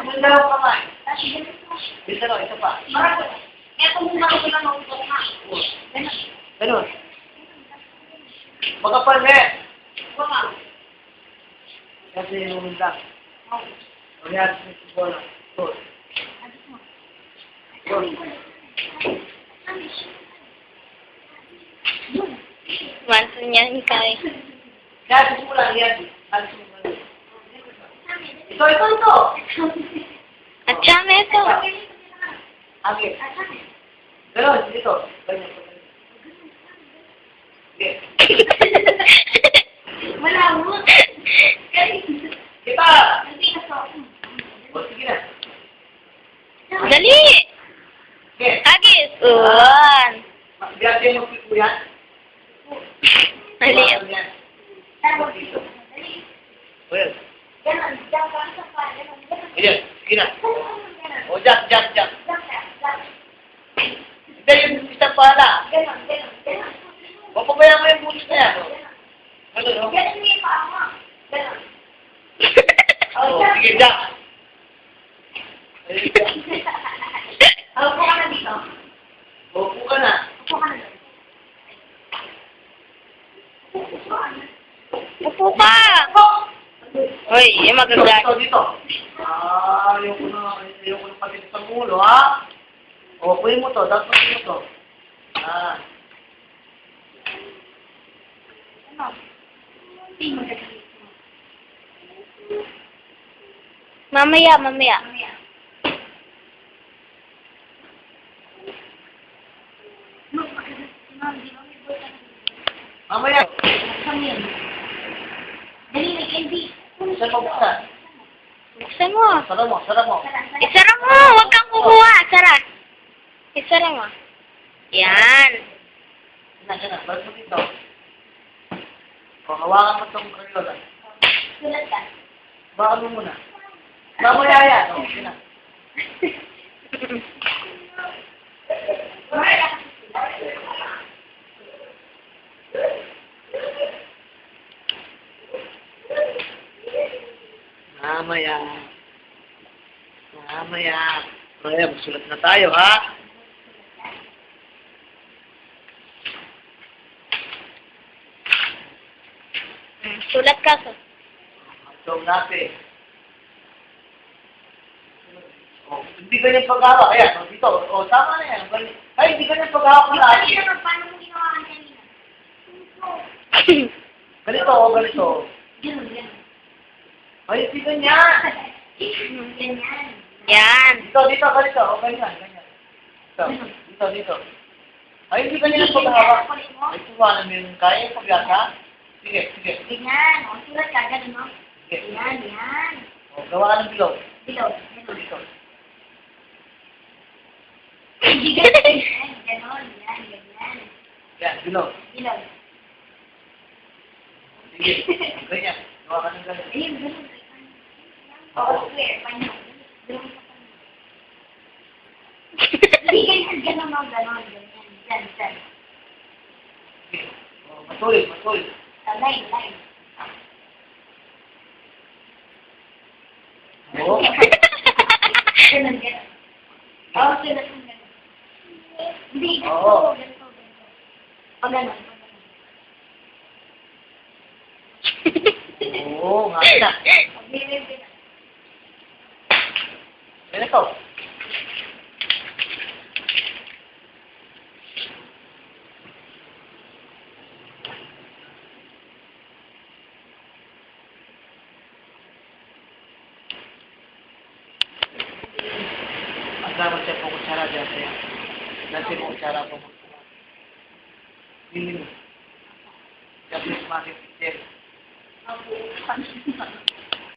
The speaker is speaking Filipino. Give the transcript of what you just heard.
Magdalaw ka man. Isa lang, isa pa. Ito muna ko lang ng utot na. Ganun. Makapal, eh. Kasi yung lang. Kaya, bola. Manso niya, hikay. Kaya, gusto mo lang yan. Ito. At siyame ito. Okay. Ganun, dito. Ganyan. Okay. Malawot. Kita! O, sige na. Dali! Okay. Agis! Uwan! Biyasin mo po yan. Dali. Well. Ayan, sige na. O, jack. Hindi, yung isang pala. O, pabayaan mo yung butos na yan. Ganun, o. O, sige, jack. Upo ka na dito. Upo ka na. Upo ka na. Upo ka! Hoy, yung magagalit. Dito. Ayoko na pati sa ulo, ha? O, kuhin mo to. Dapat mo to. Mamaya. Mamaya. Dali, may candy. Saan mo buksan? Buksan mo. Sarap mo. Isara mo! Huwag kang kukuha. Sara. Isara mo. Yan. Yan. Balik mo dito. O, hawakan mo itong Crayola. Sulat ka. Baka mo muna. Mamaya yan. O, yun na. Mamaya. Mamaya, magsulat na tayo, ha? Sulat ka. So, natin. O, hindi ganyan paghawak. Ayan, o, dito. O, tama na yan. Ay, hindi ganyan paghawak ko lahat. Paano mo ginawa ka kanina? Ganito, o, ganito. Ganun. Ay, hindi ganyan. Ganyan. Yan. Dito, ganito. O, ganyan. Dito. Ay, hindi ganyan ang paghawak. Ay, tuwanan mo yung kaya yung paghasa. Sige. Ganyan. O, sulat ka. Ganun, no? Sige. Yan. O, gawa ka ng bilog. Bilog. Dito. Ganon. Ganyan. Yan, bilog. Bilog. Sige. Ganyan. Gawa ka ng ganyan. Ayun, ganun. Oo, square. Panyo. Ganun sa panyo. Hindi ganyan. Ganon, no? Ganon. Ganyan. Dyan. Sige. O, matuloy. Line. O. Ganun. Oo, sulat mo ganun. Hindi, Oo. ganito. O, ganun. Oo, nga na. Ganito. Agama siya po kutsara dyan saya. Nasi po kutsara po. Hindi mo. Japanese market. Opo.